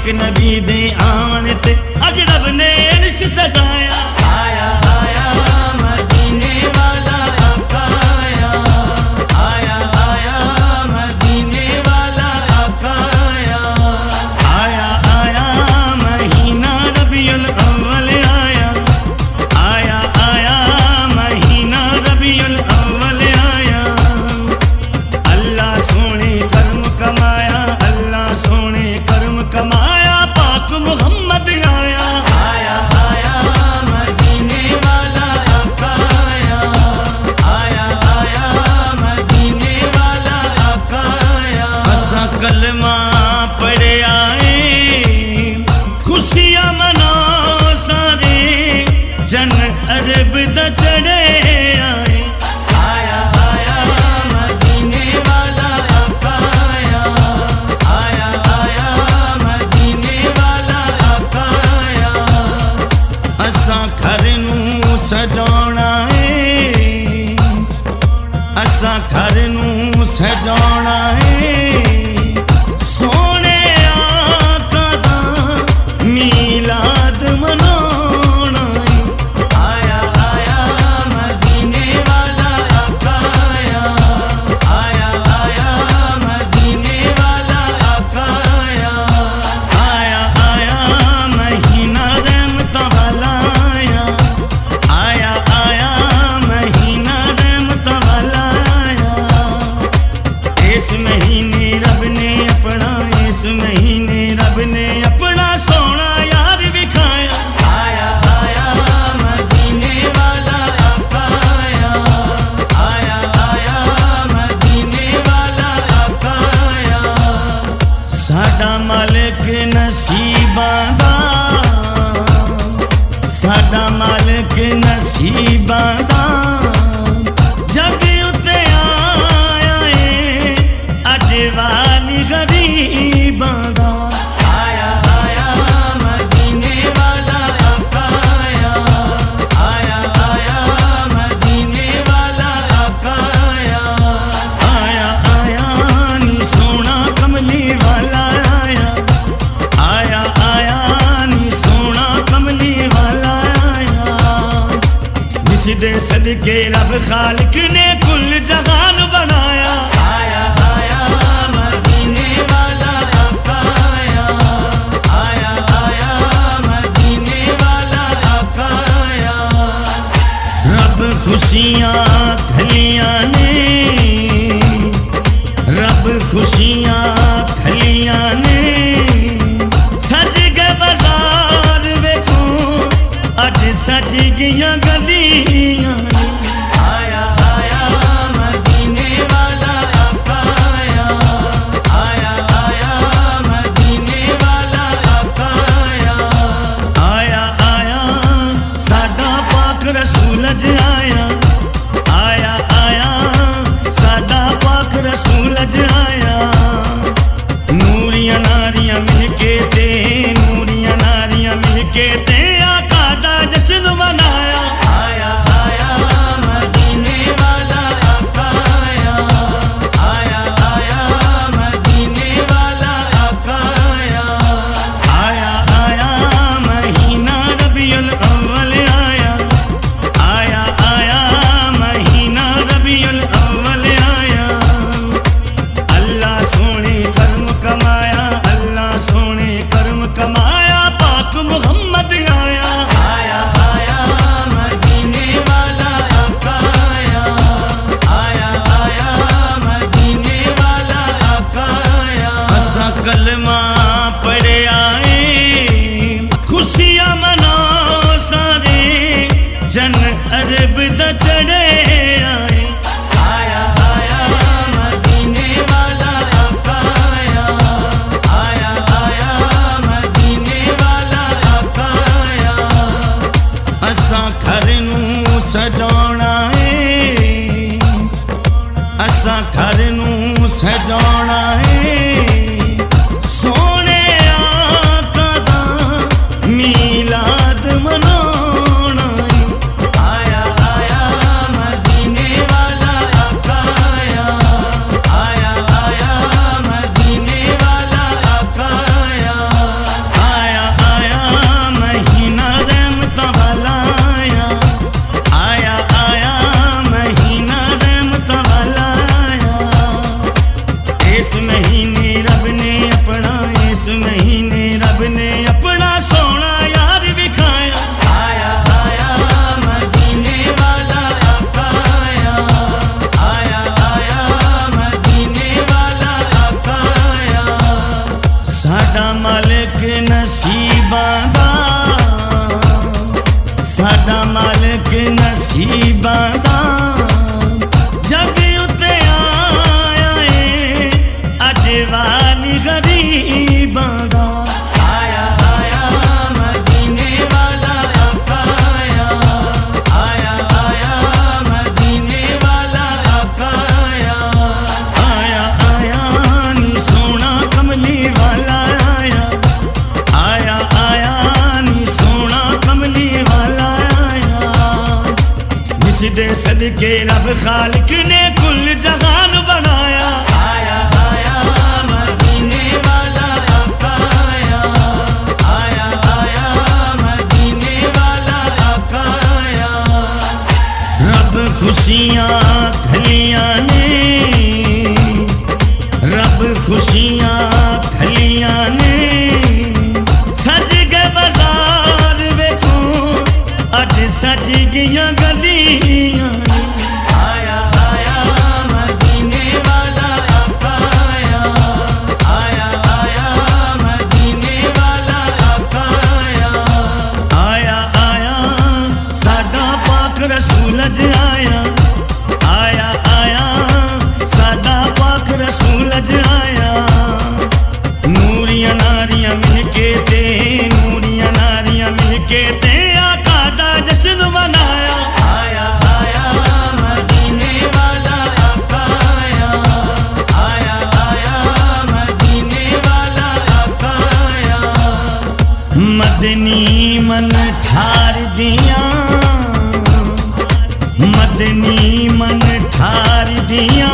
पाक नबी दे आने ते अज रब ने अर्श सजाया। आया आया मदीने वाला आका आया, आया आया मदीने वाला आका आया। आया आया महीना रबीउल अव्वल आया, आया आया महीना रबीउल अव्वल आया। अल्लाह सोने कर्म कमाया, अल्लाह सोने कर्म कमाया, पाक मुहम्मद आया। आया आया मदीने वाला आका आया, आया आया मदीने वाला आका आया। असा कलमा पढ़े आए, खुशियां मना सारे, जन अरब दा चढ़े आए। आया आया मदीने वाला आका आया, आया आया मदीने वाला आका आया। असा घर नू सजाना है, असा घर नू सजाना है, सोने आका दा मीलाद मनाना है। आया आया मदीने वाला आका आया, आया आया मदीने वाला आका आया। आया आया महीना रहमत वाला आया, आया आया महीना रहमत वाला आया। इस महीने रब ने अपना, इस महीने रब ने अपना सोना यार दिखाया। आया आया मदीने वाला आका आया, आया आया मदीने वाला आका आया। साडा मालिक नसीबां दा, साडा मालिक नसीबां दा, जग उत्ते आया है अज वाली गरीबां दा। आया आया मदीने वाला आका आया, आया आया मदीने वाला आका आया। आया आया नी सोना कमली वाला आया, आया आया नी सोना कमली वाला आया। जिसदे सदके रब खालिक ने कुल जहान बनाया। आया आया मदीने वाला आका आया, आया आया मदीने वाला आका आया। रब खुशियां खलियां ने, रब खुशियां खलियां ने, सज गए बाजार वेखो अज सज गईयां गलियां ने। आया आया मदीने वाला आका आया, आया आया मदीने वाला आका आया। आया आया साडा पाक रसूल अज आया, आया आया साडा पाक रसूल अज आया। नूरियां नारियां मिलके ते, नूरियां नारियां मिलके ते आका दा जश्न मनाया। आया आया मदीने वाला आका आया, आया आया मदीने वाला आका आया। आया आया महीना रबीउल अव्वल आया, आया आया महीना रबीउल अव्वल आया। अल्लाह सोने कर्म कमाया, अल्लाह सोने कर्म कमाया, पाक मुहम्मद आया। आया आया मदीने वाला आका आया, आया आया मदीने वाला आका आया। असा कलमा पढ़े आए, खुशियां मना सारे, जन अरब दा चढ़े आए। आया आया मदीने वाला आका आया, आया आया मदीने वाला आका आया। असा घर नू सजाना है, असा घर नू सजाना है, सोने आका दा मीलाद मनाना है। आया आया महीने रब ने अपना सोना यार दिखाया। आया आया मदीने वाला आका आया, आया आया मदीने वाला आका आया। साडा मालिक नसीबां दा, साडा मालिक नसीबां दा जग उत्ते आया है अज वाली गरीबां दा। आया आया मदीने वाला आका आया, आया आया मदीने वाला आका आया। आया आया नी सोना कमली वाला आया, आया आया नी सोना कमली वाला आया। जिसदे सदके रब खालिक ने कुल जहान बनाया। आया आया मदीने वाला आका आया, आया आया मदीने वाला आका आया। रब खुशियां खलियां ने, रब खुशियां खलियां ने सज गए बाजार वेखो अज सज गईयां गलियां। आया आया मदीने वाला आका आया, आया आया मदीने वाला आका आया। आया आया साडा पाक रसूल अज आया, आया आया साडा पाक रसूल अज आया। नूरियां नारियां मिलके ते, नूरियां नारियां मिलके ते आका दा जश्न मनाया। आया आया मदीने वाला आका आया, आया आया मदीने वाला आका आया। मदनी मन ठार दियां, मदनी मन ठार दियां